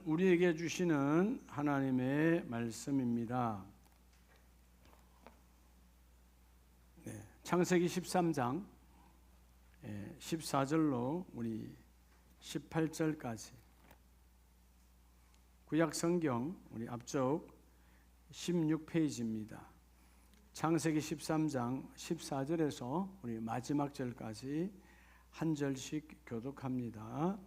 우리에게 주시는 하나님의 말씀입니다. 창세기 13장 14절로 우리 18절까지 구약성경 우리 앞쪽 16페이지입니다. 창세기 13장 14절에서 우리 마지막 절까지 한 절씩 교독합니다.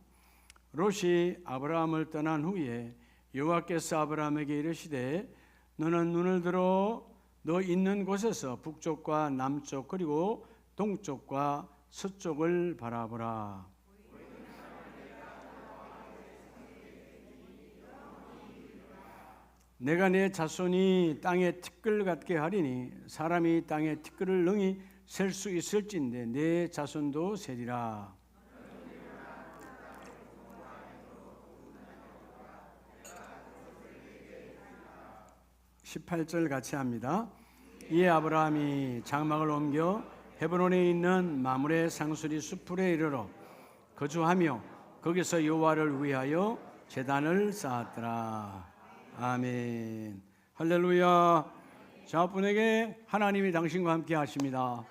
롯이 아브라함을 떠난 후에 여호와께서 아브라함에게 이르시되 너는 눈을 들어 너 있는 곳에서 북쪽과 남쪽 그리고 동쪽과 서쪽을 바라보라. 내가 내 자손이 땅에 티끌 같게 하리니 사람이 땅에 티끌을 능히 셀 수 있을진데 내 자손도 세리라. 18절 같이 합니다. 이에 아브라함이 장막을 옮겨 헤브론에 있는 마므레 상수리 숲풀에 이르러 거주하며 거기서 여호와를 위하여 제단을 쌓았더라. 아멘. 할렐루야. 자분에게 하나님이 당신과 함께 하십니다.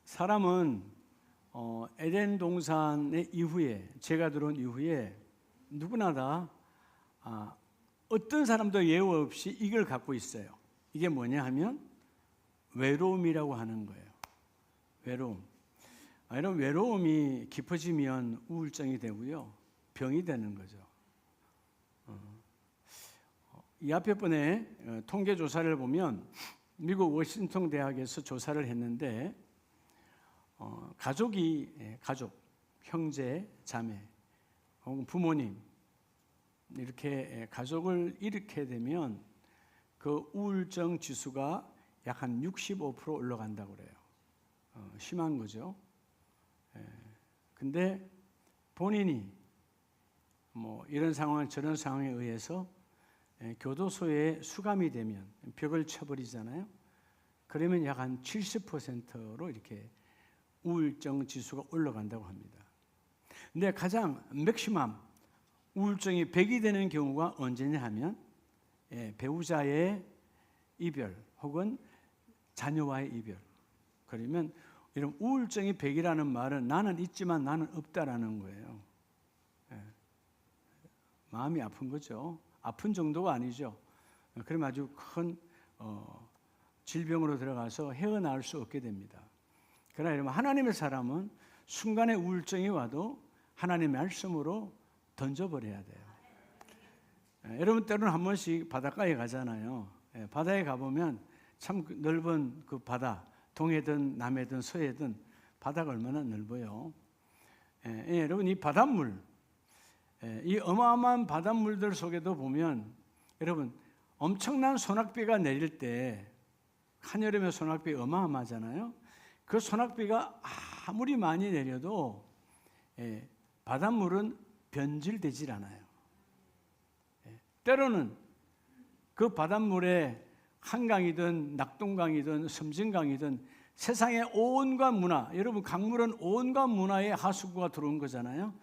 사람은 에덴 동산의 이후에 제가 들어온 이후에 누구나 다 어떤 사람도 예우 없이 이걸 갖고 있어요. 이게 뭐냐 하면 외로움이라고 하는 거예요. 외로움. 이런 외로움이 깊어지면 우울증이 되고요, 병이 되는 거죠. 이 앞에 번에 통계 조사를 보면 미국 워싱턴 대학에서 조사를 했는데 가족, 형제, 자매, 혹은 부모님 이렇게 가족을 일으키게 되면 그 우울증 지수가 약 한 65% 올라간다고 그래요. 심한 거죠. 근데 본인이 뭐 이런 상황 저런 상황에 의해서 교도소에 수감이 되면 벽을 쳐버리잖아요. 그러면 약 한 70%로 이렇게 우울증 지수가 올라간다고 합니다. 근데 가장 맥시멈 우울증이 100이 되는 경우가 언제냐 하면 배우자의 이별 혹은 자녀와의 이별. 그러면 이런 우울증이 100이라는 말은 나는 있지만 나는 없다라는 거예요. 마음이 아픈 거죠. 아픈 정도가 아니죠. 그러면 아주 큰 질병으로 들어가서 헤어나올 수 없게 됩니다. 그러나 여러분, 하나님의 사람은 순간의 우울증이 와도 하나님의 말씀으로 던져버려야 돼요. 여러분 때로는 한 번씩 바닷가에 가잖아요. 바다에 가보면 참 넓은 그 바다, 동해든 남해든 서해든 바다가 얼마나 넓어요. 여러분 이 바닷물, 이 어마어마한 바닷물들 속에도 보면 여러분 엄청난 소낙비가 내릴 때, 한여름에 소낙비 어마어마하잖아요. 그 소낙비가 아무리 많이 내려도 바닷물은 변질되질 않아요. 때로는 그 바닷물에 한강이든 낙동강이든 섬진강이든 세상의 온갖 문화, 여러분 강물은 온갖 문화의 하수구가 들어온 거잖아요.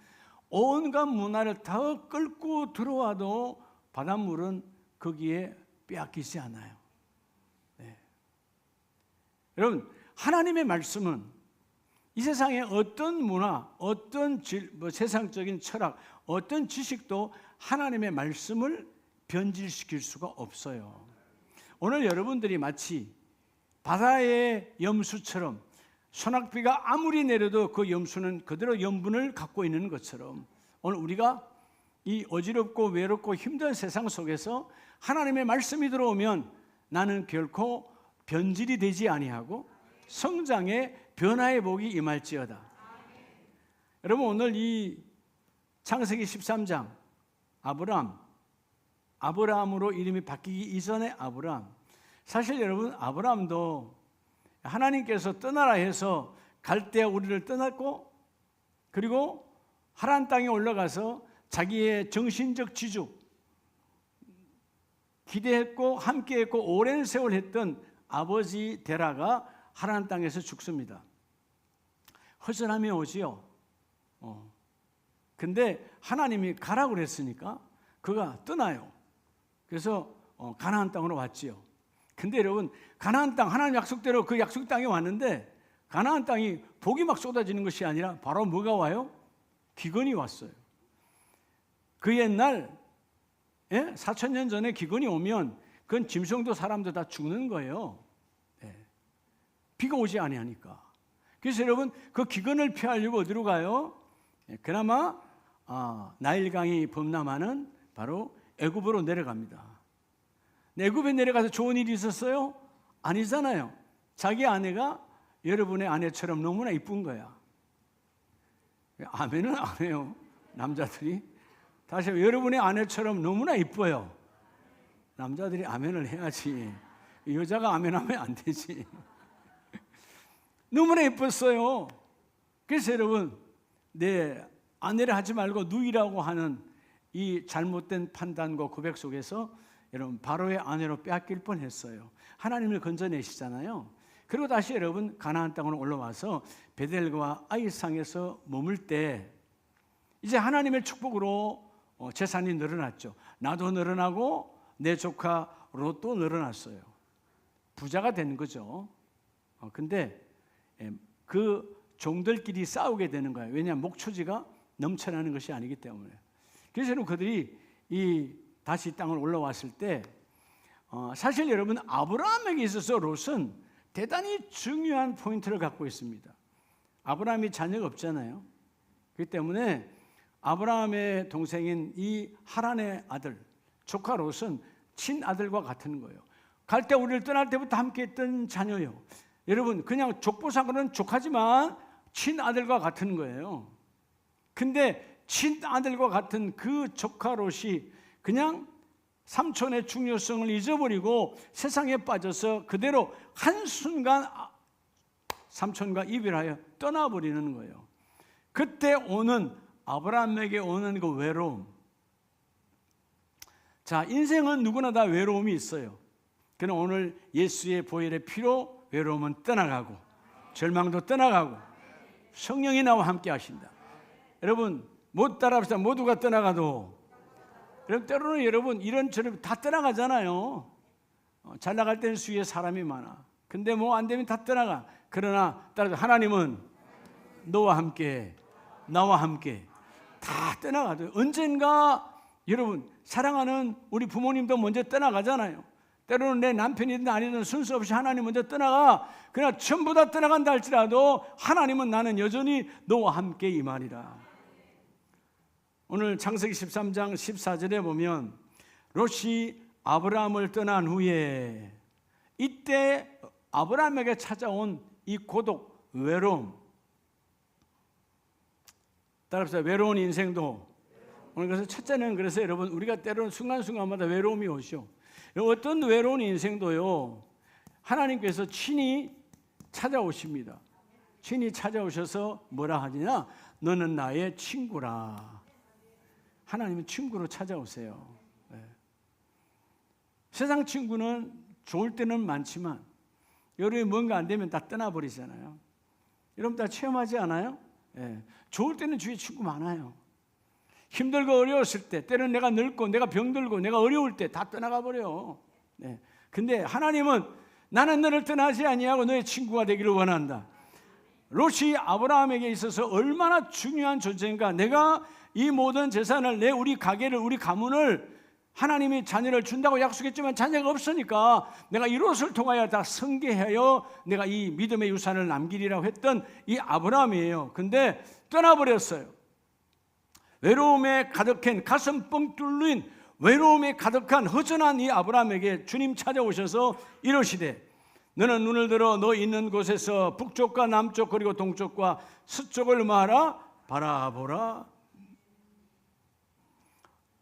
온갖 문화를 다 끌고 들어와도 바닷물은 거기에 빼앗기지 않아요. 여러분 하나님의 말씀은 이 세상의 어떤 문화, 어떤 세상적인 철학, 어떤 지식도 하나님의 말씀을 변질시킬 수가 없어요. 오늘 여러분들이 마치 바다의 염수처럼 소낙비가 아무리 내려도 그 염수는 그대로 염분을 갖고 있는 것처럼 오늘 우리가 이 어지럽고 외롭고 힘든 세상 속에서 하나님의 말씀이 들어오면 나는 결코 변질이 되지 아니하고 성장의 변화의 복이 임할지어다. 여러분 오늘 이 창세기 13장 아브라함으로 이름이 바뀌기 이전의 아브라함, 사실 여러분 아브라함도 하나님께서 떠나라 해서 갈대아 우리를 떠났고 그리고 하란 땅에 올라가서 자기의 정신적 지주 기대했고 함께했고 오랜 세월 했던 아버지 데라가 하나님 땅에서 죽습니다. 허전함이 오지요. 근데 하나님이 가라고 그랬으니까 그가 떠나요. 그래서 가나안 땅으로 왔지요. 근데 여러분, 가나안 땅, 하나님 약속대로 그 약속 땅에 왔는데 가나안 땅이 복이 막 쏟아지는 것이 아니라 바로 뭐가 와요? 기근이 왔어요. 그 옛날 4,000년 전에 기근이 오면 그건 짐승도 사람도 다 죽는 거예요. 비가 오지 아니하니까. 그래서 여러분, 그 기근을 피하려고 어디로 가요? 그나마 나일강이 범람하는 바로 애굽으로 내려갑니다. 애굽에 내려가서 좋은 일이 있었어요? 아니잖아요. 자기 아내가 여러분의 아내처럼 너무나 이쁜 거야. 아멘은 안 해요, 남자들이. 다시 여러분의 아내처럼 너무나 이뻐요. 남자들이 아멘을 해야지. 여자가 아멘하면 안 되지. 너무나 예뻤어요. 그래서 여러분, 내 아내를 하지 말고 누이라고 하는 이 잘못된 판단과 고백 속에서 여러분 바로의 아내로 빼앗길 뻔했어요. 하나님을 건져내시잖아요. 그리고 다시 여러분 가나안 땅으로 올라와서 베델과 아이상에서 머물 때 이제 하나님의 축복으로 재산이 늘어났죠. 나도 늘어나고 내 조카 롯도 늘어났어요. 부자가 된 거죠. 근데 그 종들끼리 싸우게 되는 거예요. 왜냐하면 목초지가 넘쳐나는 것이 아니기 때문에. 그래서 그들이 다시 땅을 올라왔을 때 사실 여러분 아브라함에게 있어서 롯은 대단히 중요한 포인트를 갖고 있습니다. 아브라함이 자녀가 없잖아요. 그렇기 때문에 아브라함의 동생인 이 하란의 아들 조카 롯은 친아들과 같은 거예요. 갈 때 우리를 떠날 때부터 함께했던 자녀예요. 여러분 그냥 족보상으로는 조카지만 친아들과 같은 거예요. 근데 친아들과 같은 그 조카 롯이 그냥 삼촌의 중요성을 잊어버리고 세상에 빠져서 그대로 한순간 삼촌과 이별하여 떠나버리는 거예요. 그때 오는 아브라함에게 오는 그 외로움. 자, 인생은 누구나 다 외로움이 있어요. 그러나 오늘 예수의 보혈의 피로 외로움은 떠나가고 절망도 떠나가고 성령이 나와 함께 하신다. 여러분 못 따라합시다. 모두가 떠나가도. 그럼 때로는 여러분 이런저런 다 떠나가잖아요. 잘 나갈 때는 주위에 사람이 많아. 근데 뭐 안 되면 다 떠나가. 그러나 따라서 하나님은 너와 함께 나와 함께 다 떠나가도 언젠가 여러분 사랑하는 우리 부모님도 먼저 떠나가잖아요. 때로는 내 남편이든 아니든 순서 없이 하나님 먼저 떠나가. 그러나 전부 다 떠나간다 할지라도 하나님은 나는 여전히 너와 함께 이 말이라. 오늘 창세기 13장 14절에 보면 롯이 아브라함을 떠난 후에 이때 아브라함에게 찾아온 이 고독, 외로움. 따라합시다. 외로운 인생도. 오늘 그래서 첫째는 그래서 여러분 우리가 때로는 순간순간마다 외로움이 오죠. 어떤 외로운 인생도요 하나님께서 친히 찾아오십니다. 친히 찾아오셔서 뭐라 하느냐? 너는 나의 친구라. 하나님은 친구로 찾아오세요. 네. 세상 친구는 좋을 때는 많지만 여러분이 뭔가 안 되면 다 떠나버리잖아요. 여러분 다 체험하지 않아요? 네. 좋을 때는 주위에 친구 많아요. 힘들고 어려웠을 때, 때로는 내가 늙고 내가 병들고 내가 어려울 때 다 떠나가 버려. 네. 근데 하나님은 나는 너를 떠나지 아니하고 너의 친구가 되기를 원한다. 롯이 아브라함에게 있어서 얼마나 중요한 존재인가. 내가 이 모든 재산을 우리 가게를 우리 가문을 하나님이 자녀를 준다고 약속했지만 자녀가 없으니까 내가 이 롯을 통하여 다 성계하여 내가 이 믿음의 유산을 남기리라고 했던 이 아브라함이에요. 근데 떠나버렸어요. 외로움에 가득한 가슴 뻥 뚫린 외로움에 가득한 허전한 이 아브라함에게 주님 찾아오셔서 이러시되 너는 눈을 들어 너 있는 곳에서 북쪽과 남쪽 그리고 동쪽과 서쪽을 바라보라.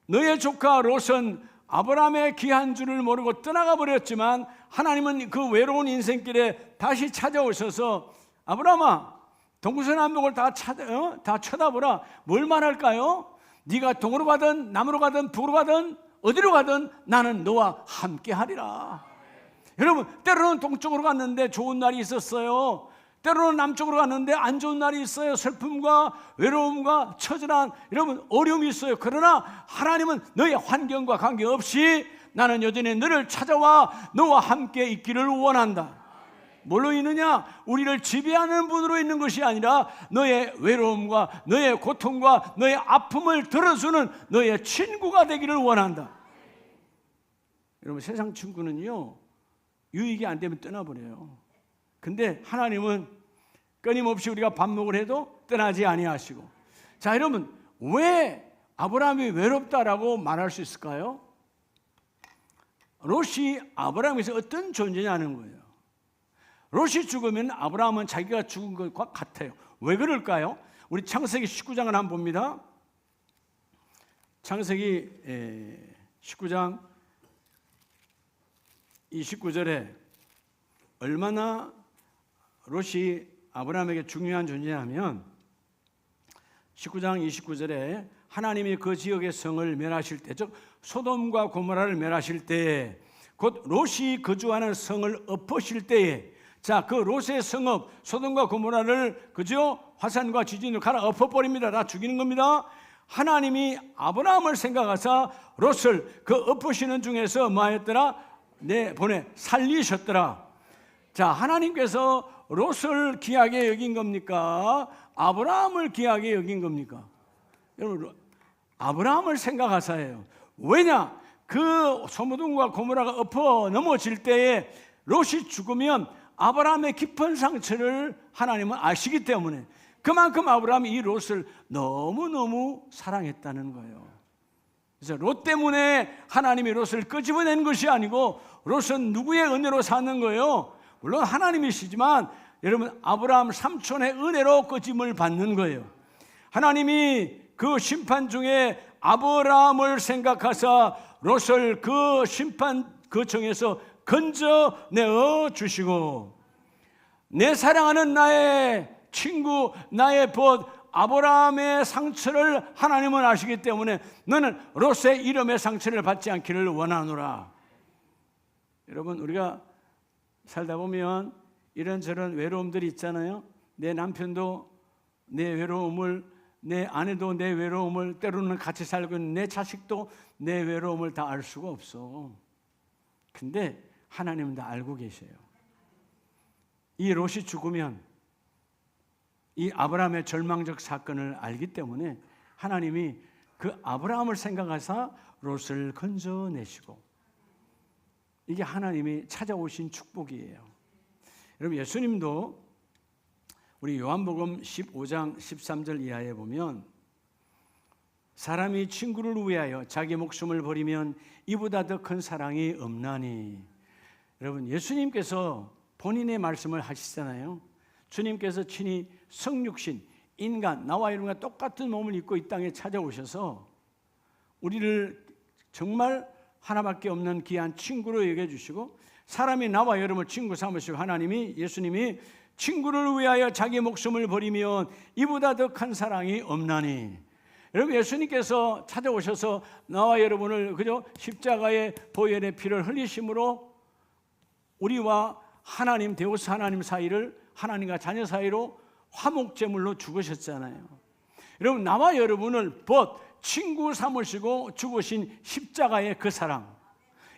너의 조카 롯은 아브라함의 귀한 줄을 모르고 떠나가 버렸지만 하나님은 그 외로운 인생길에 다시 찾아오셔서 아브라함아 동서남북을 다 쳐다보라. 뭘 말할까요? 네가 동으로 가든 남으로 가든 북으로 가든 어디로 가든 나는 너와 함께 하리라. 여러분, 때로는 동쪽으로 갔는데 좋은 날이 있었어요. 때로는 남쪽으로 갔는데 안 좋은 날이 있어요. 슬픔과 외로움과 처절한 여러분 어려움이 있어요. 그러나 하나님은 너의 환경과 관계없이 나는 여전히 너를 찾아와 너와 함께 있기를 원한다. 뭘로 있느냐? 우리를 지배하는 분으로 있는 것이 아니라 너의 외로움과 너의 고통과 너의 아픔을 들어주는 너의 친구가 되기를 원한다. 여러분, 세상 친구는요 유익이 안 되면 떠나버려요. 근데 하나님은 끊임없이 우리가 밥 먹을 해도 떠나지 아니하시고. 자, 여러분, 왜 아브라함이 외롭다라고 말할 수 있을까요? 롯이 아브라함에서 어떤 존재냐는 거예요. 롯이 죽으면 아브라함은 자기가 죽은 것과 같아요. 왜 그럴까요? 우리 창세기 19장을 한번 봅니다. 창세기 19장 29절에 얼마나 롯이 아브라함에게 중요한 존재냐면 19장 29절에 하나님이 그 지역의 성을 멸하실 때, 즉 소돔과 고모라를 멸하실 때에, 곧 롯이 거주하는 성을 엎으실 때에, 자, 그 롯의 성읍 소돔과 고모라를 그저 화산과 지진으로 갈아 엎어버립니다. 다 죽이는 겁니다. 하나님이 아브라함을 생각하사 롯을 그 엎으시는 중에서 뭐 하였더라? 보내 살리셨더라. 자, 하나님께서 롯을 귀하게 여긴 겁니까? 아브라함을 귀하게 여긴 겁니까? 여러분, 아브라함을 생각하사예요. 왜냐? 그 소돔과 고모라가 엎어 넘어질 때에 롯이 죽으면 아브라함의 깊은 상처를 하나님은 아시기 때문에 그만큼 아브라함이 이 롯을 너무너무 사랑했다는 거예요. 그래서 롯 때문에 하나님이 롯을 끄집어낸 것이 아니고 롯은 누구의 은혜로 사는 거예요? 물론 하나님이시지만 여러분, 아브라함 삼촌의 은혜로 끄집을 받는 거예요. 하나님이 그 심판 중에 아브라함을 생각하사 롯을 그 심판 그 정에서 건져내어 주시고, 내 사랑하는 나의 친구, 나의 벗 아브라함의 상처를 하나님은 아시기 때문에 너는 롯의 이름의 상처를 받지 않기를 원하노라. 여러분, 우리가 살다 보면 이런저런 외로움들이 있잖아요. 내 남편도 내 외로움을, 내 아내도 내 외로움을, 때로는 같이 살고 있는 내 자식도 내 외로움을 다 알 수가 없어. 근데 하나님은 다 알고 계세요. 이 롯이 죽으면 이 아브라함의 절망적 사건을 알기 때문에 하나님이 그 아브라함을 생각하사 롯을 건져내시고, 이게 하나님이 찾아오신 축복이에요. 여러분, 예수님도 우리 요한복음 15장 13절 이하에 보면 사람이 친구를 위하여 자기 목숨을 버리면 이보다 더 큰 사랑이 없나니. 여러분, 예수님께서 본인의 말씀을 하시잖아요. 주님께서 친히 성육신, 인간, 나와 여러분과 똑같은 몸을 입고 이 땅에 찾아오셔서 우리를 정말 하나밖에 없는 귀한 친구로 여겨주시고, 사람이 나와 여러분을 친구 삼으시고, 하나님이, 예수님이 친구를 위하여 자기 목숨을 버리면 이보다 더 큰 사랑이 없나니. 여러분, 예수님께서 찾아오셔서 나와 여러분을 그저 십자가의 보혈의 피를 흘리심으로 우리와 하나님, 데우스 하나님 사이를, 하나님과 자녀 사이로 화목제물로 죽으셨잖아요. 여러분, 나와 여러분을 벗 친구 삼으시고 죽으신 십자가의 그 사랑,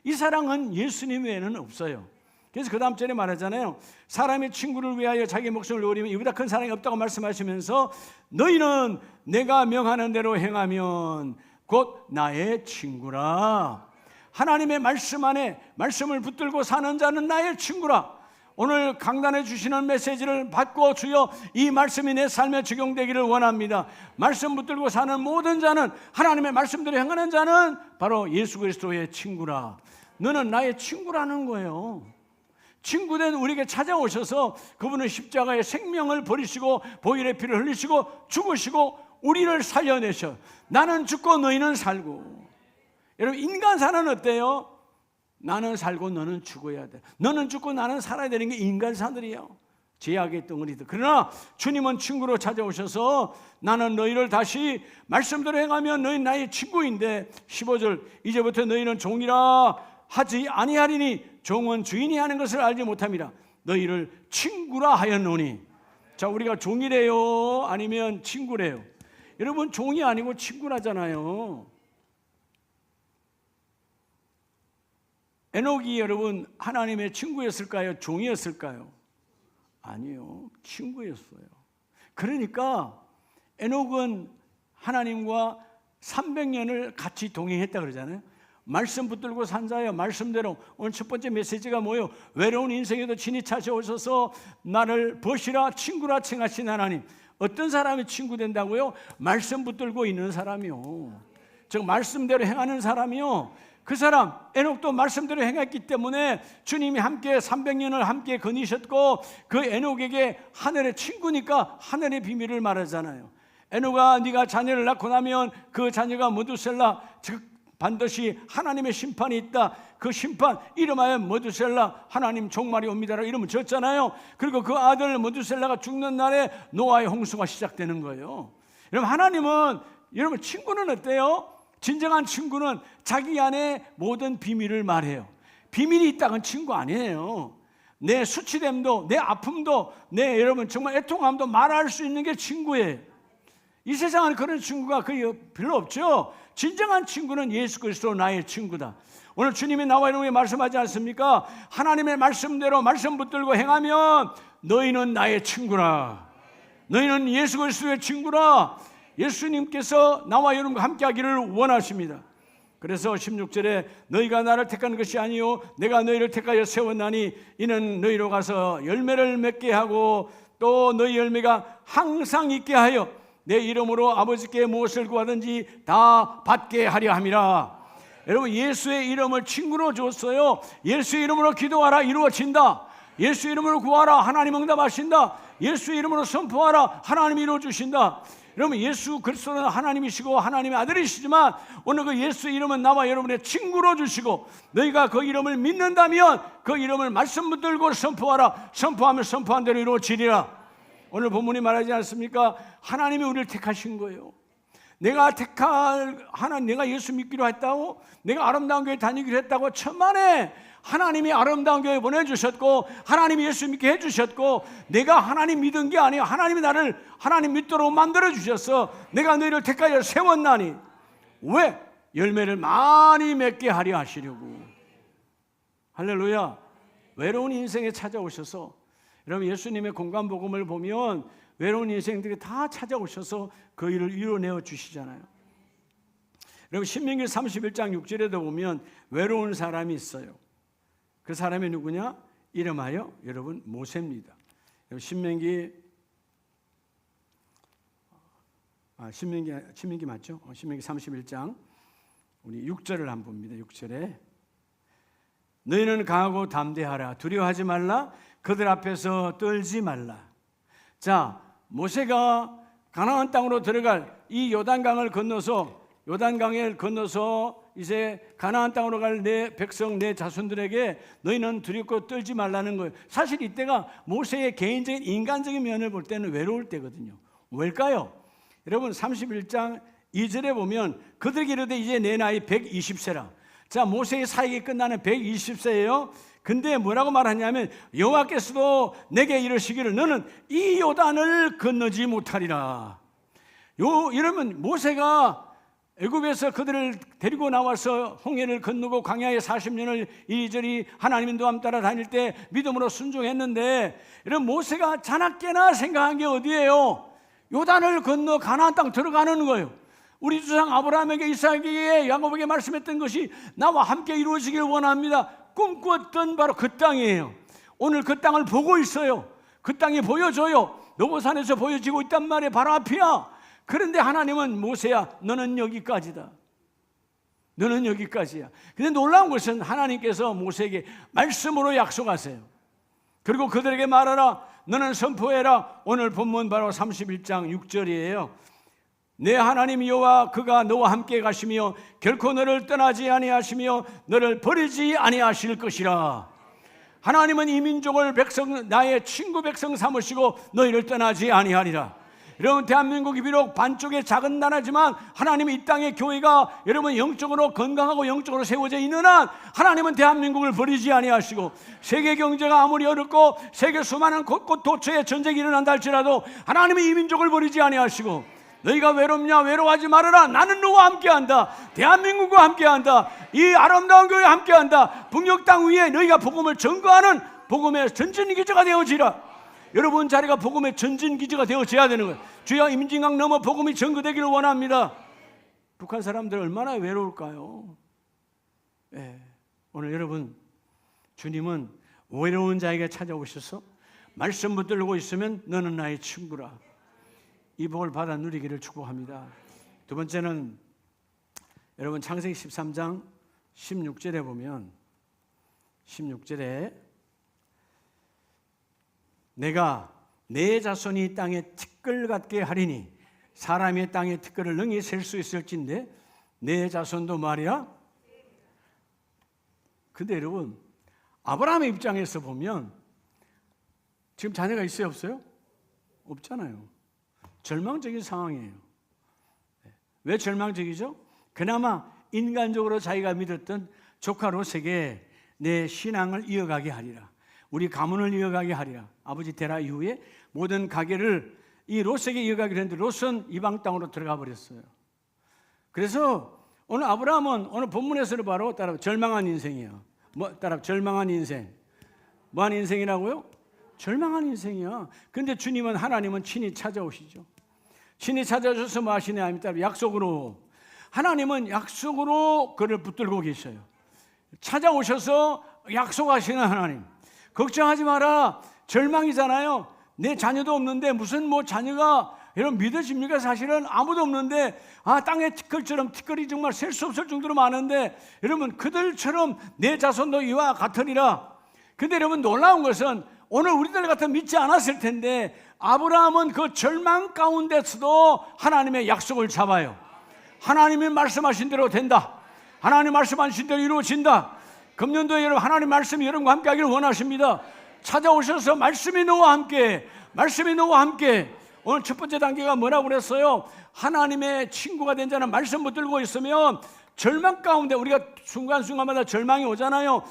이 사랑은 예수님 외에는 없어요. 그래서 그 다음 절에 말하잖아요. 사람이 친구를 위하여 자기 목숨을 버리면 이보다 큰 사랑이 없다고 말씀하시면서 너희는 내가 명하는 대로 행하면 곧 나의 친구라. 하나님의 말씀 안에 말씀을 붙들고 사는 자는 나의 친구라. 오늘 강단해 주시는 메시지를 받고 주여 이 말씀이 내 삶에 적용되기를 원합니다. 말씀 붙들고 사는 모든 자는, 하나님의 말씀대로 행하는 자는 바로 예수 그리스도의 친구라. 너는 나의 친구라는 거예요. 친구된 우리에게 찾아오셔서 그분은 십자가의 생명을 버리시고 보혈의 피를 흘리시고 죽으시고 우리를 살려내셔. 나는 죽고 너희는 살고. 여러분, 인간사는 어때요? 나는 살고 너는 죽어야 돼. 너는 죽고 나는 살아야 되는 게 인간사들이에요. 죄악의 덩어리들. 그러나 주님은 친구로 찾아오셔서 나는 너희를 다시 말씀대로 행하면 너희 나의 친구인데, 15절 이제부터 너희는 종이라 하지 아니하리니 종은 주인이 하는 것을 알지 못함이라. 너희를 친구라 하였노니. 자, 우리가 종이래요? 아니면 친구래요? 여러분, 종이 아니고 친구라잖아요. 에녹이 여러분 하나님의 친구였을까요? 종이었을까요? 아니요, 친구였어요. 그러니까 에녹은 하나님과 300년을 같이 동행했다 그러잖아요. 말씀 붙들고 산 자여, 말씀대로. 오늘 첫 번째 메시지가 뭐예요? 외로운 인생에도 친히 찾아오셔서 나를 벗이라 친구라稱하신 하나님. 어떤 사람이 친구 된다고요? 말씀 붙들고 있는 사람이요, 즉 말씀대로 행하는 사람이요. 그 사람 에녹도 말씀대로 행했기 때문에 주님이 함께 300년을 함께 거니셨고, 그 에녹에게 하늘의 친구니까 하늘의 비밀을 말하잖아요. 에녹아, 네가 자녀를 낳고 나면 그 자녀가 메두셀라, 즉 반드시 하나님의 심판이 있다. 그 심판 이름하여 메두셀라, 하나님 종말이 옵니다라고 이름을 지었잖아요. 그리고 그 아들 메두셀라가 죽는 날에 노아의 홍수가 시작되는 거예요. 여러분, 하나님은, 여러분 친구는 어때요? 진정한 친구는 자기 안에 모든 비밀을 말해요. 비밀이 있다는 친구 아니에요. 내 수치됨도, 내 아픔도, 내 여러분 정말 애통함도 말할 수 있는 게 친구예요. 이 세상은 그런 친구가 거의 별로 없죠. 진정한 친구는 예수 그리스도 나의 친구다. 오늘 주님이 나와 이렇게 말씀하지 않습니까? 하나님의 말씀대로 말씀 붙들고 행하면 너희는 나의 친구라. 너희는 예수 그리스도의 친구라. 예수님께서 나와 여러분과 함께 하기를 원하십니다. 그래서 16절에 너희가 나를 택한 것이 아니요 내가 너희를 택하여 세웠나니 이는 너희로 가서 열매를 맺게 하고 또 너희 열매가 항상 있게 하여 내 이름으로 아버지께 무엇을 구하든지 다 받게 하려 함이라. 여러분, 예수의 이름을 친구로 줬어요. 예수의 이름으로 기도하라, 이루어진다. 예수 이름으로 구하라, 하나님 응답하신다. 예수 이름으로 선포하라, 하나님 이루어주신다. 여러분, 예수 그리스도는 하나님이시고 하나님의 아들이시지만 오늘 그 예수 이름은 나와 여러분의 친구로 주시고, 너희가 그 이름을 믿는다면 그 이름을 말씀 붙들고 선포하라. 선포하면 선포한 대로 이루어지리라. 오늘 본문이 말하지 않습니까? 하나님이 우리를 택하신 거예요. 내가 내가 예수 믿기로 했다고, 내가 아름다운 교회 다니기로 했다고 천만에 하나님이 아름다운 교회 보내주셨고, 하나님이 예수 믿게 해주셨고, 내가 하나님 믿은 게 아니에요. 하나님이 나를 하나님 믿도록 만들어주셔서 내가 너희를 택하여 세웠나니. 왜? 열매를 많이 맺게 하려 하시려고. 할렐루야. 외로운 인생에 찾아오셔서, 여러분 예수님의 공간복음을 보면 외로운 인생들이 다 찾아오셔서 그 일을 이뤄내어 주시잖아요. 여러분 신명기 31장 6절에도 보면 외로운 사람이 있어요. 그 사람이 누구냐? 이름하여 여러분 모세입니다. 신명기 맞죠? 신명기 31장 우리 6절을 한번 봅니다. 6절에 너희는 강하고 담대하라. 두려워하지 말라. 그들 앞에서 떨지 말라. 자, 모세가 가나안 땅으로 들어갈 이 요단강을 건너서 이제 가나안 땅으로 갈 내 백성, 내 자손들에게 너희는 두렵고 떨지 말라는 거예요. 사실 이때가 모세의 개인적인 인간적인 면을 볼 때는 외로울 때거든요. 왜일까요? 여러분 31장 2절에 보면 그들에게 이르되 이제 내 나이 120세라. 자, 모세의 사역이 끝나는 120세예요. 근데 뭐라고 말하냐면 여호와께서도 내게 이르시기를 너는 이 요단을 건너지 못하리라. 이러면 모세가 애굽에서 그들을 데리고 나와서 홍해를 건너고 광야에 40년을 이리저리 하나님 인도함 따라 다닐 때 믿음으로 순종했는데, 이런 모세가 자나깨나 생각한 게 어디예요? 요단을 건너 가나안 땅 들어가는 거예요. 우리 조상 아브라함에게, 이삭에게, 야곱에게 말씀했던 것이 나와 함께 이루어지길 원합니다. 꿈꾸었던 바로 그 땅이에요. 오늘 그 땅을 보고 있어요. 그 땅이 보여져요. 노보산에서 보여지고 있단 말이에요. 바로 앞이야. 그런데 하나님은 모세야, 너는 여기까지다. 너는 여기까지야. 근데 놀라운 것은 하나님께서 모세에게 말씀으로 약속하세요. 그리고 그들에게 말하라. 너는 선포해라. 오늘 본문 바로 31장 6절이에요. 내 하나님 여호와 그가 너와 함께 가시며 결코 너를 떠나지 아니하시며 너를 버리지 아니하실 것이라. 하나님은 이 민족을 백성, 나의 친구 백성 삼으시고 너희를 떠나지 아니하리라. 여러분, 대한민국이 비록 반쪽의 작은 나라지만 하나님이 이 땅의 교회가 여러분 영적으로 건강하고 영적으로 세워져 있는 한 하나님은 대한민국을 버리지 아니하시고, 세계 경제가 아무리 어렵고 세계 수많은 곳곳 도처에 전쟁이 일어난다 할지라도 하나님은 이 민족을 버리지 아니하시고, 너희가 외롭냐? 외로워하지 말아라. 나는 너와 함께한다. 대한민국과 함께한다. 이 아름다운 교회와 함께한다. 북녘 땅 위에 너희가 복음을 전거하는 복음의 전진기지가 되어지라. 여러분 자리가 복음의 전진기지가 되어져야 되는 거예요. 주여, 임진강 넘어 복음이 전거되기를 원합니다. 북한 사람들 얼마나 외로울까요? 오늘 여러분, 주님은 외로운 자에게 찾아오셔서 말씀 붙들고 있으면 너는 나의 친구라. 이 복을 받아 누리기를 축복합니다. 두 번째는 여러분, 창세기 13장 16절에 보면, 16절에 내가 내 자손이 땅에 티끌 같게 하리니 사람의 땅에 티끌을 능히 셀 수 있을진데 내 자손도 말이야. 근데 여러분, 아브라함의 입장에서 보면 지금 자녀가 있어요, 없어요? 없잖아요. 절망적인 상황이에요. 왜 절망적이죠? 그나마 인간적으로 자기가 믿었던 조카 롯에게 내 신앙을 이어가게 하리라, 우리 가문을 이어가게 하리라. 아버지 데라 이후에 모든 가게를 이 롯에게 이어가기로 했는데 롯은 이방 땅으로 들어가 버렸어요. 그래서 오늘 아브라함은 오늘 본문에서는 바로 따라 절망한 인생이에요. 따라 절망한 인생. 뭐한 인생이라고요? 절망한 인생이야. 근데 주님은, 하나님은 친히 찾아오시죠. 친히 찾아오셔서 뭐 하시냐 하면 약속으로, 하나님은 약속으로 그를 붙들고 계셔요. 찾아오셔서 약속하시는 하나님. 걱정하지 마라. 절망이잖아요. 내 자녀도 없는데 무슨 뭐 자녀가 여러분 믿어집니까? 사실은 아무도 없는데 땅의 티끌처럼 티끌이 정말 셀 수 없을 정도로 많은데 여러분, 그들처럼 내 자손도 이와 같으리라. 근데 여러분, 놀라운 것은 오늘 우리들 같은 믿지 않았을 텐데 아브라함은 그 절망 가운데서도 하나님의 약속을 잡아요. 하나님이 말씀하신 대로 된다. 하나님 말씀하신 대로 이루어진다. 금년도에 여러분, 하나님 말씀이 여러분과 함께 하기를 원하십니다. 찾아오셔서 말씀이 너와 함께, 말씀이 너와 함께. 오늘 첫 번째 단계가 뭐라고 그랬어요? 하나님의 친구가 된 자는 말씀 붙들고 있으면 절망 가운데, 우리가 순간순간마다 절망이 오잖아요.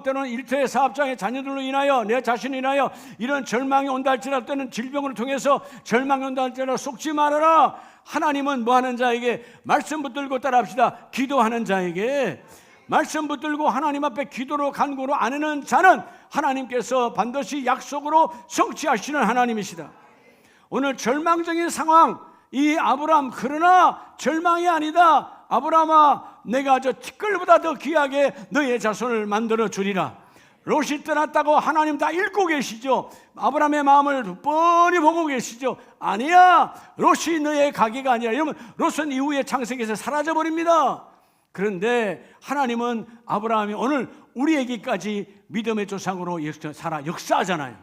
때로는 일터의 사업장의 자녀들로 인하여, 내 자신을 인하여 이런 절망이 온다 할지라도, 때는 질병을 통해서 절망이 온다 할지라도 속지 말아라. 하나님은 뭐 하는 자에게? 말씀 붙들고 따라합시다. 기도하는 자에게. 말씀 붙들고 하나님 앞에 기도로 간구로 안는 자는 하나님께서 반드시 약속으로 성취하시는 하나님이시다. 오늘 절망적인 상황, 이 아브라함, 그러나 절망이 아니다. 아브라함아, 내가 저 티끌보다 더 귀하게 너의 자손을 만들어 주리라. 롯이 떠났다고 하나님 다 읽고 계시죠. 아브라함의 마음을 뻔히 보고 계시죠. 아니야, 롯이 너의 가게가 아니라. 여러분, 롯은 이후에 창세기에서 사라져버립니다. 그런데 하나님은 아브라함이 오늘 우리에게까지 믿음의 조상으로 역사하잖아요.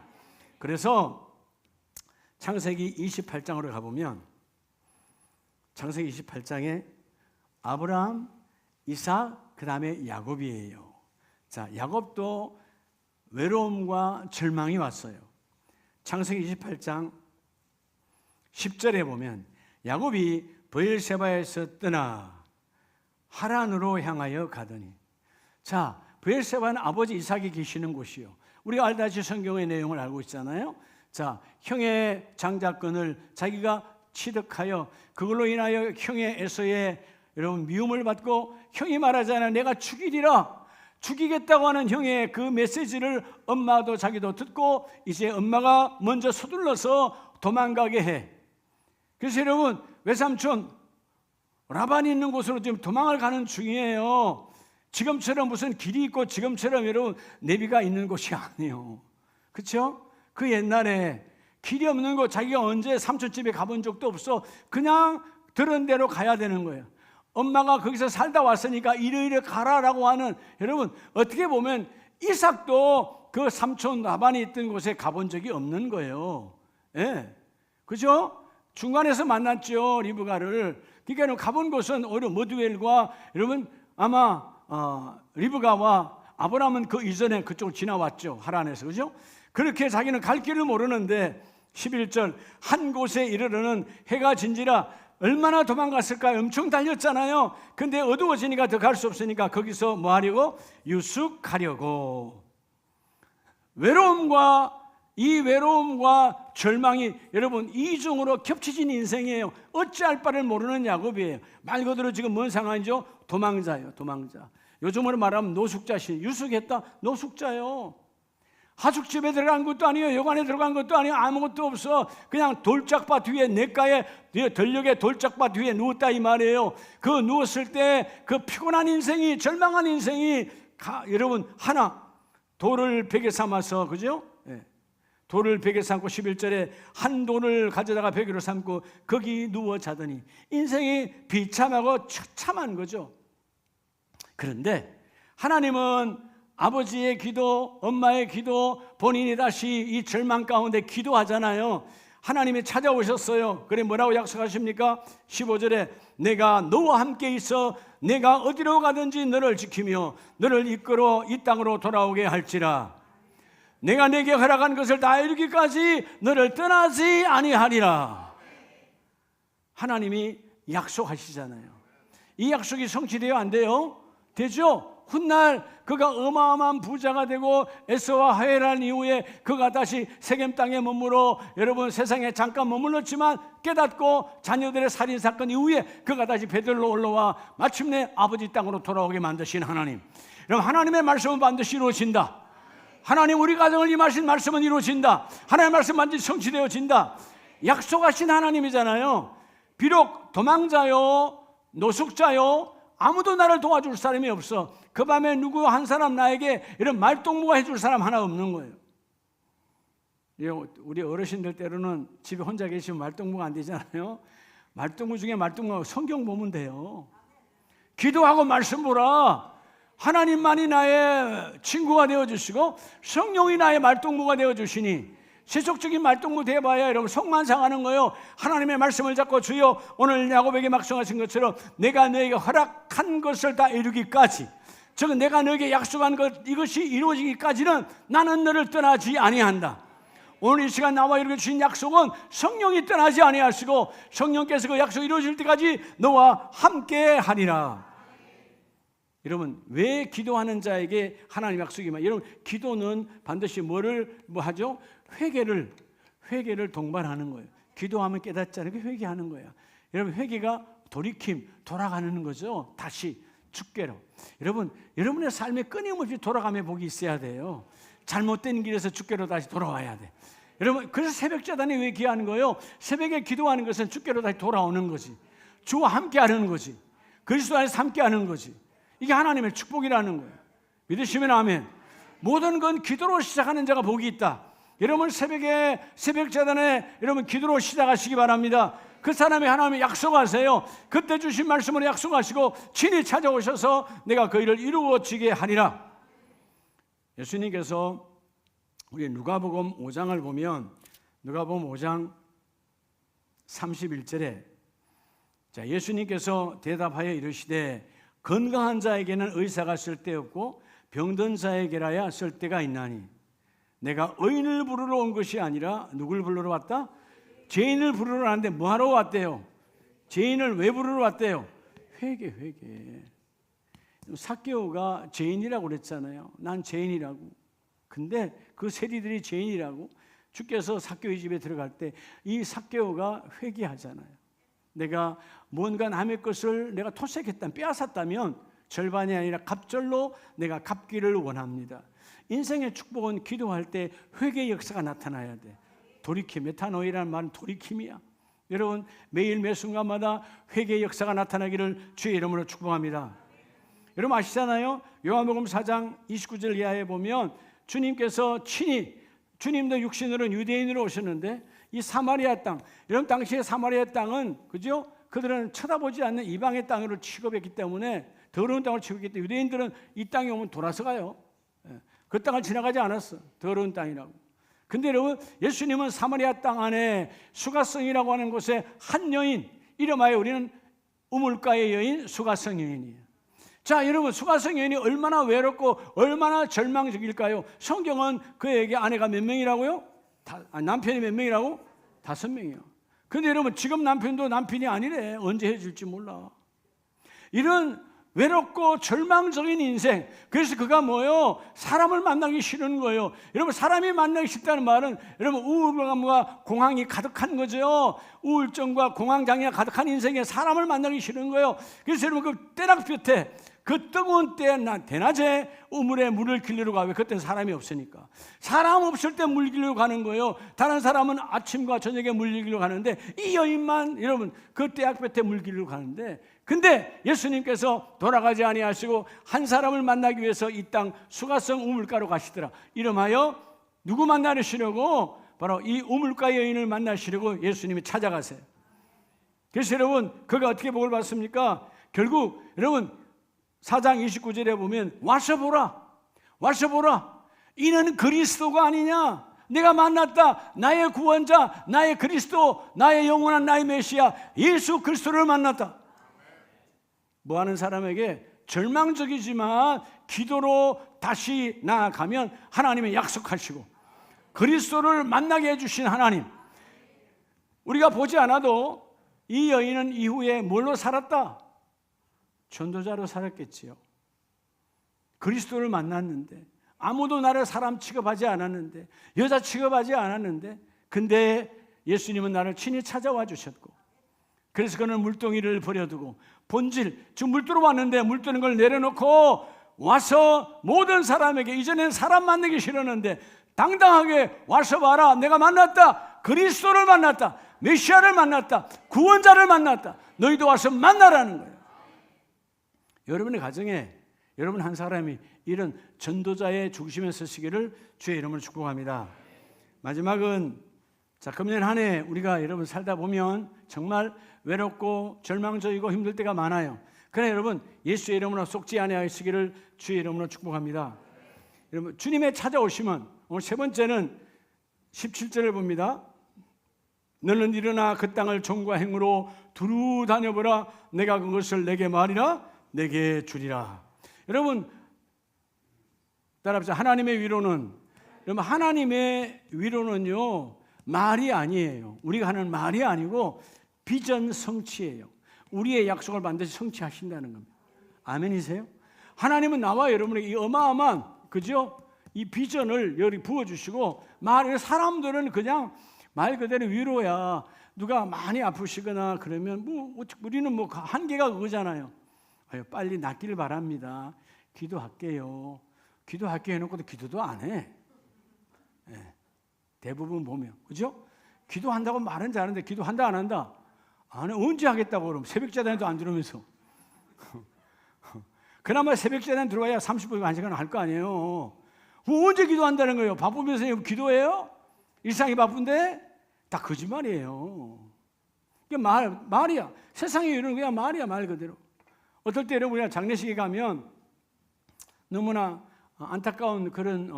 그래서 창세기 28장으로 가보면, 창세기 28장에 아브라함, 이삭, 그 다음에 야곱이에요. 자, 야곱도 외로움과 절망이 왔어요. 창세기 28장 10절에 보면 야곱이 브엘세바에서 떠나 하란으로 향하여 가더니. 자, 브엘세바는 아버지 이삭이 계시는 곳이요. 우리가 알다시피 성경의 내용을 알고 있잖아요. 자, 형의 장자권을 자기가 취득하여 그걸로 인하여 형의 에서의 여러분 미움을 받고, 형이 말하잖아요. 내가 죽이리라. 죽이겠다고 하는 형의 그 메시지를 엄마도 자기도 듣고 이제 엄마가 먼저 서둘러서 도망가게 해. 그래서 여러분, 외삼촌 라반이 있는 곳으로 지금 도망을 가는 중이에요. 지금처럼 무슨 길이 있고 지금처럼 여러분 내비가 있는 곳이 아니에요. 그렇죠? 그 옛날에 길이 없는 곳, 자기가 언제 삼촌 집에 가본 적도 없어. 그냥 들은 대로 가야 되는 거예요. 엄마가 거기서 살다 왔으니까 이리이리 가라라고 하는, 여러분 어떻게 보면 이삭도 그 삼촌 라반이 있던 곳에 가본 적이 없는 거예요. 예, 그죠? 중간에서 만났죠, 리브가를. 그러니까 가본 곳은 오히려 머두엘과, 여러분 아마 리브가와 아브라함은 그 이전에 그쪽으로 지나왔죠, 하란에서. 그죠? 그렇게 자기는 갈 길을 모르는데 11절 한 곳에 이르러는 해가 진지라 얼마나 도망갔을까요? 엄청 달렸잖아요. 근데 어두워지니까 더 갈 수 없으니까 거기서 뭐 하려고? 유숙하려고. 이 외로움과 절망이 여러분 이중으로 겹쳐진 인생이에요. 어찌할 바를 모르는 야곱이에요. 말 그대로 지금 뭔 상황이죠? 도망자예요. 도망자. 요즘으로 말하면 노숙자신. 유숙했다? 노숙자요. 하숙집에 들어간 것도 아니에요. 여관에 들어간 것도 아니에요. 아무것도 없어. 그냥 돌짝밭 위에 냇가에 들녘에 돌짝밭 위에 누웠다 이 말이에요. 그 누웠을 때 그 피곤한 인생이, 절망한 인생이 여러분 하나 돌을 베개 삼아서, 그죠? 네. 돌을 베개 삼고 11절에 한 돌을 가져다가 베개로 삼고 거기 누워 자더니 인생이 비참하고 처참한 거죠. 그런데 하나님은 아버지의 기도, 엄마의 기도, 본인이 다시 이 절망 가운데 기도하잖아요. 하나님이 찾아오셨어요. 그래 뭐라고 약속하십니까? 15절에 내가 너와 함께 있어 내가 어디로 가든지 너를 지키며 너를 이끌어 이 땅으로 돌아오게 할지라. 내가 내게 허락한 것을 다 이루기까지 너를 떠나지 아니하리라. 하나님이 약속하시잖아요. 이 약속이 성취돼요? 안 돼요? 되죠? 훗날 그가 어마어마한 부자가 되고 에서와 하헬한 이후에 그가 다시 세겜 땅에 머물러 여러분 세상에 잠깐 머물렀지만 깨닫고 자녀들의 살인사건 이후에 그가 다시 베들로 올라와 마침내 아버지 땅으로 돌아오게 만드신 하나님. 여러분 하나님의 말씀은 반드시 이루어진다. 하나님 우리 가정을 임하신 말씀은 이루어진다. 하나님의 말씀 반드시 성취되어진다. 약속하신 하나님이잖아요. 비록 도망자요 노숙자요 아무도 나를 도와줄 사람이 없어. 그 밤에 누구 한 사람 나에게 이런 말동무가 해줄 사람 하나 없는 거예요. 우리 어르신들 때로는 집에 혼자 계시면 말동무가 안 되잖아요. 말동무 중에 말동무가 성경 보면 돼요. 기도하고 말씀 보라. 하나님만이 나의 친구가 되어주시고 성령이 나의 말동무가 되어주시니 세속적인 말동무 돼봐야 여러분 속만 상하는 거예요. 하나님의 말씀을 잡고 주여 오늘 야곱에게 막성하신 것처럼 내가 너에게 허락한 것을 다 이루기까지, 즉 내가 너에게 약속한 것 이것이 이루어지기까지는 나는 너를 떠나지 아니한다. 오늘 이 시간 나와 이루게 주신 약속은 성령이 떠나지 아니하시고 성령께서 그 약속이 이루어질 때까지 너와 함께 하리라. 여러분 왜 기도하는 자에게 하나님 약속이면 여러분 기도는 반드시 뭐 하죠? 회개를 동반하는 거예요. 기도하면 깨닫지 않으니까 회개하는 거예요. 여러분 회개가 돌이킴, 돌아가는 거죠. 다시 주께로. 여러분 여러분의 삶에 끊임없이 돌아가며 복이 있어야 돼요. 잘못된 길에서 주께로 다시 돌아와야 돼. 여러분 그래서 새벽 제단에 왜 기하는 거예요? 새벽에 기도하는 것은 주께로 다시 돌아오는 거지. 주와 함께 하는 거지. 그리스도 안에서 함께 하는 거지. 이게 하나님의 축복이라는 거예요. 믿으시면 아멘. 모든 건 기도로 시작하는 자가 복이 있다. 여러분 새벽 제단에 여러분 기도로 시작하시기 바랍니다. 그 사람이 하나님의 약속하세요. 그때 주신 말씀으로 약속하시고 친히 찾아오셔서 내가 그 일을 이루어지게 하리라. 예수님께서 우리 누가복음 5장을 보면 누가복음 5장 31절에 자 예수님께서 대답하여 이르시되 건강한 자에게는 의사가 쓸데없고 병든 자에게라야 쓸데가 있나니 내가 의인을 부르러 온 것이 아니라 누굴 부르러 왔다? 죄인을 부르러 왔는데 뭐하러 왔대요? 죄인을 왜 부르러 왔대요? 회개. 삭개오가 죄인이라고 그랬잖아요. 난 죄인이라고. 근데 그 세리들이 죄인이라고 주께서 삭개오의 집에 들어갈 때 이 삭개오가 회개하잖아요. 내가 뭔가 남의 것을 내가 토색했다면 빼앗았다면 절반이 아니라 갑절로 내가 갚기를 원합니다. 인생의 축복은 기도할 때 회개의 역사가 나타나야 돼. 돌이킴, 메타노이라는 말은 돌이킴이야. 여러분 매일 매 순간마다 회개의 역사가 나타나기를 주의 이름으로 축복합니다. 여러분 아시잖아요. 요한복음 4장 29절 이하에 보면 주님께서 친히 주님도 육신으로 유대인으로 오셨는데 이 사마리아 땅, 이런 당시에 사마리아 땅은 그죠? 그들은 쳐다보지 않는 이방의 땅으로 취급했기 때문에 더러운 땅을 취급했기 때문에 유대인들은 이 땅에 오면 돌아서 가요. 그 땅을 지나가지 않았어. 더러운 땅이라고. 근데 여러분 예수님은 사마리아 땅 안에 수가성이라고 하는 곳에 한 여인, 이름하여 우리는 우물가의 여인 수가성 여인이에요. 자 여러분 수가성 여인이 얼마나 외롭고 얼마나 절망적일까요? 성경은 그에게 아내가 몇 명이라고요? 남편이 몇 명이라고? 5명이요. 근데 여러분 지금 남편도 남편이 아니래. 언제 해줄지 몰라. 이런 외롭고 절망적인 인생. 그래서 그가 뭐요? 사람을 만나기 싫은 거예요. 여러분 사람이 만나기 싫다는 말은 여러분 우울감과 공황이 가득한 거죠. 우울증과 공황장애가 가득한 인생에 사람을 만나기 싫은 거예요. 그래서 여러분 그 때락볕에 그 뜨거운 때 대낮에 우물에 물을 길르러 가요. 그때는 사람이 없으니까. 사람 없을 때 물 길르러 가는 거예요. 다른 사람은 아침과 저녁에 물 길르러 가는데 이 여인만 여러분 그 때락볕에 물 길르러 가는데, 근데 예수님께서 돌아가지 아니하시고 한 사람을 만나기 위해서 이 땅 수가성 우물가로 가시더라. 이름하여 누구 만나시려고? 바로 이 우물가 여인을 만나시려고 예수님이 찾아가세요. 그래서 여러분 그가 어떻게 복을 받습니까? 결국 여러분 4장 29절에 보면 와서 보라 이는 그리스도가 아니냐. 내가 만났다. 나의 구원자, 나의 그리스도, 나의 영원한 나의 메시아 예수 그리스도를 만났다. 뭐하는 사람에게 절망적이지만 기도로 다시 나아가면 하나님의 약속하시고 그리스도를 만나게 해주신 하나님. 우리가 보지 않아도 이 여인은 이후에 뭘로 살았다? 전도자로 살았겠지요. 그리스도를 만났는데 아무도 나를 사람 취급하지 않았는데, 여자 취급하지 않았는데, 근데 예수님은 나를 친히 찾아와 주셨고, 그래서 그는 물동이를 버려두고 본질, 지금 물 뜨러 왔는데 물 뜨는 걸 내려놓고 와서 모든 사람에게, 이전엔 사람 만나기 싫었는데 당당하게 와서 봐라. 내가 만났다. 그리스도를 만났다. 메시아를 만났다. 구원자를 만났다. 너희도 와서 만나라는 거예요. 여러분의 가정에 여러분 한 사람이 이런 전도자의 중심에 서시기를 주의 이름으로 축복합니다. 마지막은 자, 금년 한 해 우리가 여러분 살다 보면 정말 외롭고 절망적이고 힘들 때가 많아요. 그러나 여러분 예수의 이름으로 속지 아니하시기를 주의 이름으로 축복합니다. 여러분 주님의 찾아오시면 오늘 세 번째는 17절을 봅니다. 너는 일어나 그 땅을 종과 행으로 두루 다녀보라. 내가 그것을 내게 말이라 내게 주리라. 여러분 따라합시다. 하나님의 위로는, 여러분 하나님의 위로는요 말이 아니에요. 우리가 하는 말이 아니고 비전 성취예요. 우리의 약속을 반드시 성취하신다는 겁니다. 아멘이세요? 하나님은 나와 여러분에게 이 어마어마한, 그죠? 이 비전을 여기 부어주시고, 사람들은 그냥 말 그대로 위로야. 누가 많이 아프시거나 그러면 우리는 한계가 그거잖아요. 아유, 빨리 낫기를 바랍니다. 기도할게요. 기도할게 해놓고도 기도도 안 해. 네. 대부분 보면, 그죠? 기도한다고 말은 잘하는데 기도한다 안 한다? 안 해. 언제 하겠다고 그러면 새벽자단에도 안 들으면서. 그나마 새벽자단 들어와야 30분, 1시간 할 거 아니에요. 언제 기도한다는 거예요? 바쁘면서 기도해요? 일상이 바쁜데? 다 거짓말이에요. 이게 말이야. 세상에 이런 그냥 말이야, 말 그대로. 어떨 때 여러분 우리가 장례식에 가면 너무나 안타까운 그런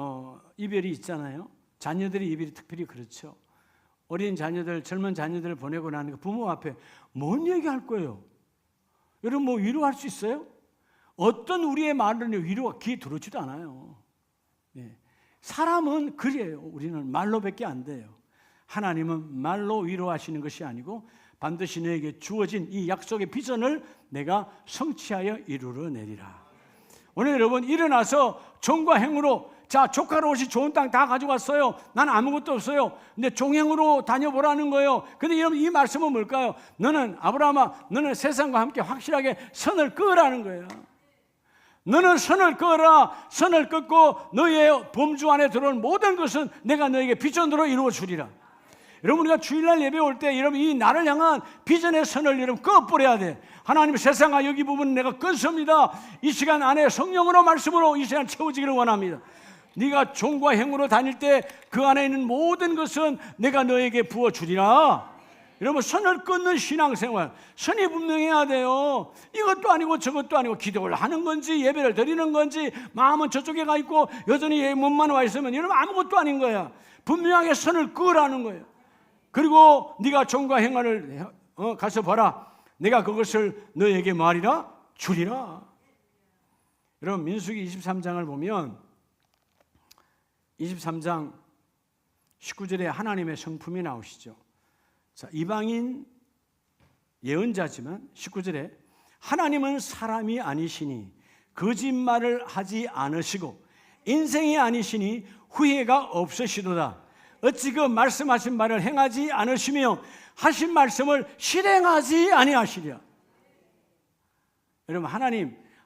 이별이 있잖아요. 자녀들의 이별이 특별히 그렇죠. 어린 자녀들, 젊은 자녀들을 보내고 나는 부모 앞에 뭔 얘기할 거예요? 여러분 위로할 수 있어요? 어떤 우리의 말은 위로가 귀에 들어오지도 않아요. 예. 사람은 그래요. 우리는 말로밖에 안 돼요. 하나님은 말로 위로하시는 것이 아니고 반드시 너에게 주어진 이 약속의 비전을 내가 성취하여 이루어내리라. 오늘 여러분 일어나서 종과 행으로, 자, 조카로 오시 좋은 땅 다 가져왔어요. 난 아무것도 없어요. 근데 종행으로 다녀보라는 거예요. 근데 여러분 이 말씀은 뭘까요? 너는 아브라함아, 너는 세상과 함께 확실하게 선을 그으라는 거예요. 너는 선을 그어라. 선을 끊고 너의 범주 안에 들어온 모든 것은 내가 너에게 비전으로 이루어 주리라. 여러분 우리가 주일날 예배 올 때 여러분 이 나를 향한 비전의 선을 여러분 꺼버려야 돼. 하나님 세상아 여기 부분은 내가 끊습니다. 이 시간 안에 성령으로 말씀으로 이 시간 채워지기를 원합니다. 네가 종과 행으로 다닐 때 그 안에 있는 모든 것은 내가 너에게 부어주리라. 여러분 선을 끊는 신앙생활, 선이 분명해야 돼요. 이것도 아니고 저것도 아니고 기도를 하는 건지 예배를 드리는 건지 마음은 저쪽에 가 있고 여전히 몸만 와 있으면 여러분 아무것도 아닌 거야. 분명하게 선을 그으라는 거예요. 그리고 네가 종과 행을 가서 봐라. 내가 그것을 너에게 말이라 주리라. 여러분 민수기 23장을 보면 23장 19절에 하나님의 성품이 나오시죠. 자, 이방인 예언자지만 19절에 하나님은 사람이 아니시니 거짓말을 하지 않으시고 인생이 아니시니 후회가 없으시도다. 어찌 그 말씀하신 말을 행하지 않으시며 하신 말씀을 실행하지 아니하시랴. 여러분,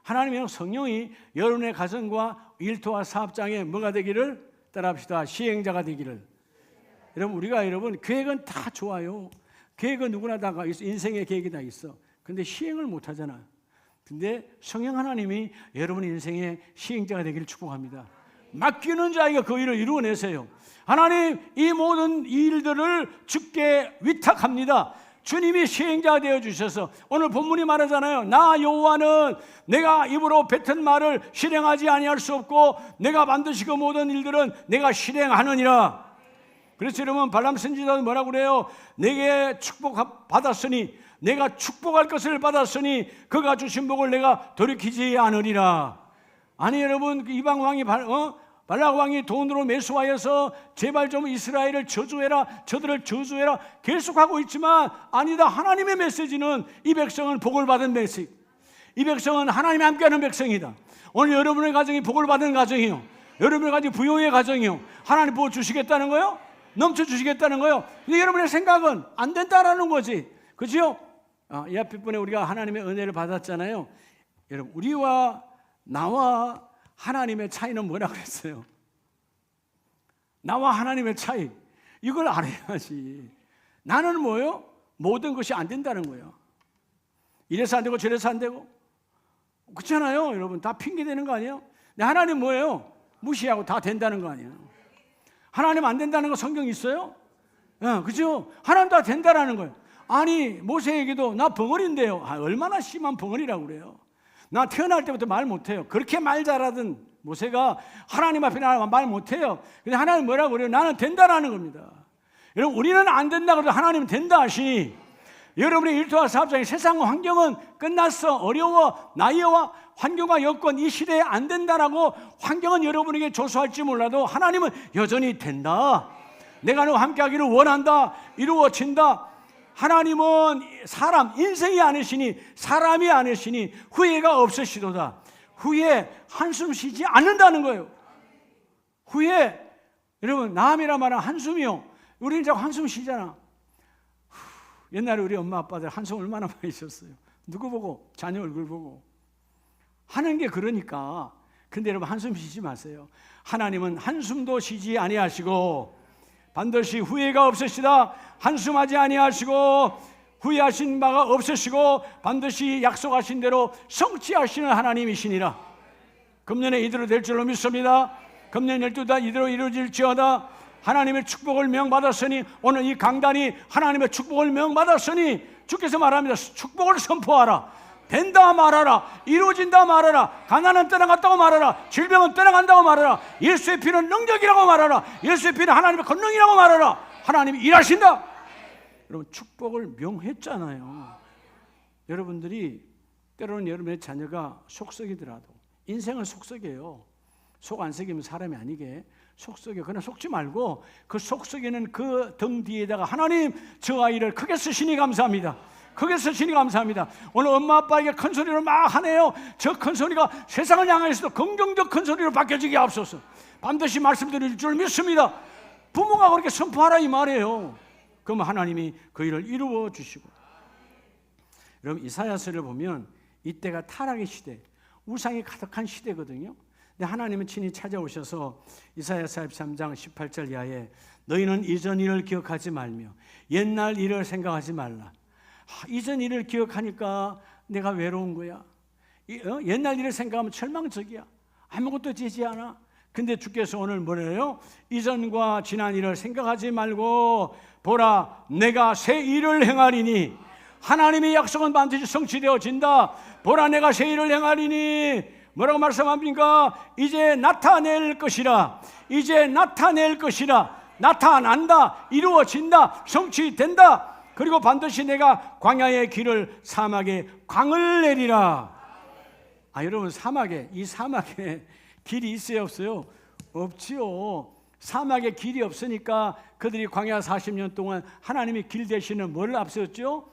하나님의 성령이 여러분의 가정과 일터와 사업장에 뭐가 되기를 따라합시다. 시행자가 되기를. 여러분 계획은 다 좋아요. 계획은 누구나 다 있어. 인생의 계획이 다 있어. 근데 시행을 못 하잖아. 근데 성령 하나님이 여러분 인생의 시행자가 되기를 축복합니다. 맡기는 자에게 그 일을 이루어내세요. 하나님, 이 모든 일들을 주께 위탁합니다. 주님이 시행자가 되어주셔서 오늘 본문이 말하잖아요. 나 여호와는 내가 입으로 뱉은 말을 실행하지 아니할 수 없고 내가 반드시 그 모든 일들은 내가 실행하느니라. 그래서 여러분, 발람 선지자도 뭐라고 그래요? 내게 축복 받았으니, 내가 축복할 것을 받았으니 그가 주신 복을 내가 돌이키지 않으리라. 아니 여러분, 이방 왕이 발락 왕이 돈으로 매수하여서 제발 좀 이스라엘을 저주해라, 저들을 저주해라 계속하고 있지만 아니다. 하나님의 메시지는 이 백성은 복을 받은 메시지, 이 백성은 하나님이 함께하는 백성이다. 오늘 여러분의 가정이 복을 받은 가정이요, 여러분의 가정이 부요의 가정이요, 하나님 부어주시겠다는 거요? 넘쳐주시겠다는 거요? 근데 여러분의 생각은 안 된다라는 거지, 그렇죠? 이 앞에 분에 우리가 하나님의 은혜를 받았잖아요. 여러분, 우리와 나와 하나님의 차이는 뭐라 그랬어요? 나와 하나님의 차이, 이걸 알아야지. 나는 뭐예요? 모든 것이 안 된다는 거예요. 이래서 안 되고 저래서 안 되고, 그렇잖아요. 여러분, 다 핑계 대는 거 아니에요? 근데 하나님 뭐예요? 무시하고 다 된다는 거 아니에요? 하나님 안 된다는 거 성경 있어요? 그죠? 하나님 다 된다라는 거예요. 아니, 모세에게도 나 벙어리인데요. 얼마나 심한 벙어리라고 그래요. 나 태어날 때부터 말 못해요. 그렇게 말 잘하던 모세가 하나님 앞에 나와 말 못해요. 근데 하나님 뭐라고 그래요? 나는 된다라는 겁니다. 여러분, 우리는 안 된다 그래도 하나님은 된다 하시니, 여러분의 일터와 사업장의 세상 환경은 끝났어, 어려워, 나이와 환경과 여건 이 시대에 안 된다라고 환경은 여러분에게 조소할지 몰라도 하나님은 여전히 된다. 내가 너와 함께하기를 원한다. 이루어진다. 하나님은 인생이 아니시니, 사람이 아니시니 후회가 없으시도다. 후회 한숨 쉬지 않는다는 거예요. 후회, 여러분, 나음이라 말하는 한숨이요. 우리는 자꾸 한숨 쉬잖아. 옛날에 우리 엄마 아빠들 한숨 얼마나 많이 쉬었어요. 누구 보고? 자녀 얼굴 보고 하는 게 그러니까. 근데 여러분, 한숨 쉬지 마세요. 하나님은 한숨도 쉬지 아니하시고 반드시 후회가 없으시다. 한숨하지 아니하시고 후회하신 바가 없으시고 반드시 약속하신 대로 성취하시는 하나님이시니라. 금년에 이대로 될 줄로 믿습니다. 금년 12달 이대로 이루어질지어다. 하나님의 축복을 명받았으니, 오늘 이 강단이 하나님의 축복을 명받았으니 주께서 말합니다. 축복을 선포하라. 된다 말하라. 이루어진다 말하라. 가난은 떠나갔다고 말하라. 질병은 떠나간다고 말하라. 예수의 피는 능력이라고 말하라. 예수의 피는 하나님의 권능이라고 말하라. 하나님이 일하신다. 여러분, 축복을 명했잖아요. 여러분들이 때로는 여러분의 자녀가 속썩이더라도, 인생은 속썩여요. 속 안 썩이면 사람이 아니게 속썩여. 그러나 속지 말고 그 속썩이는 그 등 뒤에다가 하나님, 저 아이를 크게 쓰시니 감사합니다. 크게 쓰시니 감사합니다. 오늘 엄마 아빠에게 큰 소리로 막 하네요. 저 큰 소리가 세상을 향해서도 긍정적 큰 소리로 바뀌어지게 앞서서 반드시 말씀드릴 줄 믿습니다. 부모가 그렇게 선포하라 이 말이에요. 그럼 하나님이 그 일을 이루어 주시고. 여러분, 이사야서를 보면 이때가 타락의 시대, 우상이 가득한 시대거든요. 근데 하나님은 친히 찾아오셔서 이사야서 43장 18절 이하에 너희는 이전 일을 기억하지 말며 옛날 일을 생각하지 말라. 이전 일을 기억하니까 내가 외로운 거야. 옛날 일을 생각하면 절망적이야. 아무것도 되지 않아. 근데 주께서 오늘 뭐래요? 이전과 지난 일을 생각하지 말고 보라, 내가 새 일을 행하리니. 하나님의 약속은 반드시 성취되어진다. 보라, 내가 새 일을 행하리니. 뭐라고 말씀합니까? 이제 나타낼 것이라. 이제 나타낼 것이라. 나타난다. 이루어진다. 성취된다. 그리고 반드시 내가 광야의 길을 사막에 강을 내리라. 여러분, 이 사막에 길이 있어요 없어요? 없지요. 사막에 길이 없으니까 그들이 광야 40년 동안 하나님의 길 대신에 뭘 앞세웠죠?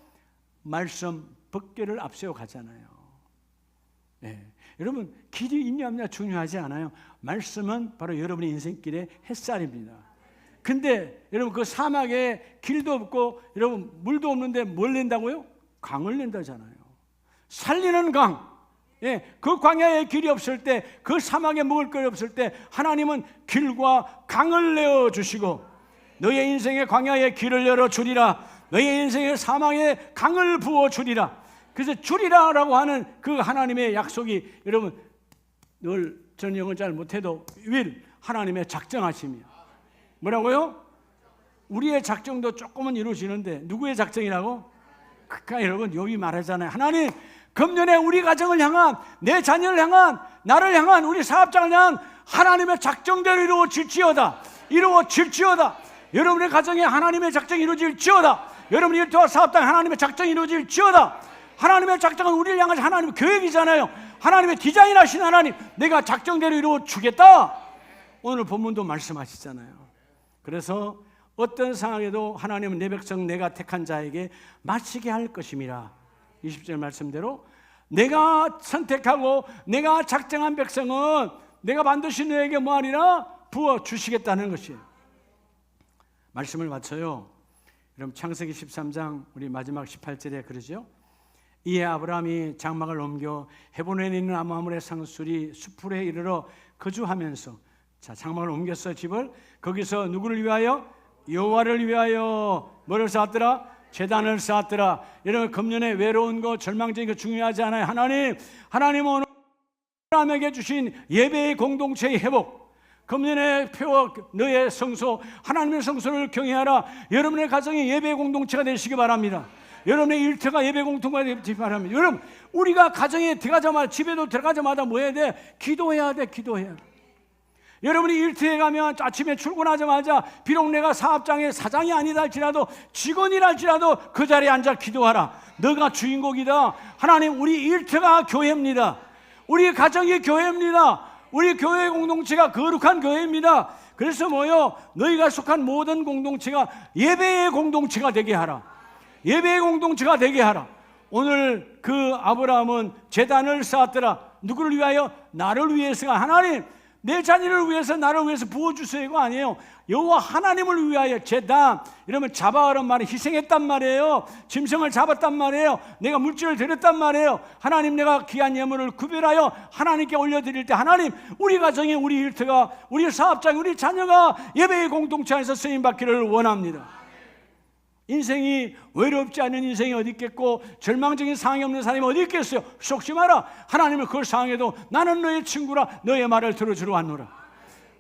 말씀, 법궤를 앞세워 가잖아요. 네. 여러분, 길이 있냐 없냐 중요하지 않아요. 말씀은 바로 여러분의 인생길의 햇살입니다. 근데 여러분, 그 사막에 길도 없고 여러분 물도 없는데 뭘 낸다고요? 강을 낸다잖아요. 살리는 강. 예, 그 광야에 길이 없을 때, 그 사막에 먹을 것이 없을 때 하나님은 길과 강을 내어 주시고 너의 인생의 광야에 길을 열어 주리라. 너의 인생의 사막에 강을 부어 주리라. 그래서 주리라라고 하는 그 하나님의 약속이 여러분 늘 저는 영어 잘 못해도 will 하나님의 작정하심이야. 뭐라고요? 우리의 작정도 조금은 이루어지는데 누구의 작정이라고? 그러니까 여러분 욥이 말하잖아요. 하나님, 금년에 우리 가정을 향한, 내 자녀를 향한, 나를 향한, 우리 사업장을 향한 하나님의 작정대로 이루어질지어다. 이루어질지어다. 여러분의 가정에 하나님의 작정이 이루어질지어다. 여러분의 일터와 사업장 하나님의 작정이 이루어질지어다. 하나님의 작정은 우리를 향한 하나님의 계획이잖아요. 하나님의 디자인하신 하나님, 내가 작정대로 이루어주겠다. 오늘 본문도 말씀하시잖아요. 그래서 어떤 상황에도 하나님은 내 백성 내가 택한 자에게 마치게 할 것임이라. 20절 말씀대로 내가 선택하고 내가 작정한 백성은 내가 반드시 너에게 뭐하리라? 부어주시겠다는 것이에요. 말씀을 마쳐요. 여러분 창세기 13장 우리 마지막 18절에 그러죠. 이에 아브라함이 장막을 옮겨 헤브론에 있는 아므아물의 상수리 수풀에 이르러 거주하면서, 자, 장막을 옮겼어. 집을. 거기서 누구를 위하여? 여호와를 위하여 뭐를 쌓았더라? 제단을 쌓았더라. 여러분 금년에 외로운 거, 절망적인 거 중요하지 않아요. 하나님은 오늘 아브라함에게 주신 예배의 공동체의 회복, 금년에 표어 너의 성소, 하나님의 성소를 경외하라. 여러분의 가정이 예배의 공동체가 되시기 바랍니다. 여러분의 일터가 예배 공동체가 되시기 바랍니다. 여러분, 우리가 가정에 들어가자마자, 집에도 들어가자마자 뭐 해야 돼? 기도해야 돼. 기도해야 돼. 여러분이 일터에 가면 아침에 출근하자마자 비록 내가 사업장의 사장이 아니다 할지라도, 직원이라 할지라도 그 자리에 앉아 기도하라. 너가 주인공이다. 하나님, 우리 일터가 교회입니다. 우리 가정이 교회입니다. 우리 교회 공동체가 거룩한 교회입니다. 그래서 뭐요? 너희가 속한 모든 공동체가 예배의 공동체가 되게 하라. 예배의 공동체가 되게 하라. 오늘 그 아브라함은 제단을 쌓았더라. 누구를 위하여? 나를 위해서가. 하나님, 내 자녀를 위해서, 나를 위해서 부어주세요. 이거 아니에요. 여호와 하나님을 위하여 제단. 이러면 잡아가란 말이 희생했단 말이에요. 짐승을 잡았단 말이에요. 내가 물질을 드렸단 말이에요. 하나님, 내가 귀한 예물을 구별하여 하나님께 올려드릴 때, 하나님, 우리 가정에, 우리 일터가, 우리 사업장에, 우리 자녀가 예배의 공동체 안에서 쓰임받기를 원합니다. 인생이 외롭지 않은 인생이 어디 있겠고, 절망적인 상황이 없는 사람이 어디 있겠어요? 속지 마라. 하나님은 그 상황에도 나는 너의 친구라, 너의 말을 들어주러 왔노라.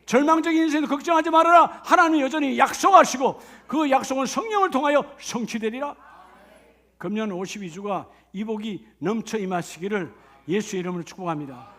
절망적인 인생도 걱정하지 말아라. 하나님은 여전히 약속하시고 그 약속은 성령을 통하여 성취되리라. 금년 52주가 이 복이 넘쳐 임하시기를 예수 이름으로 축복합니다.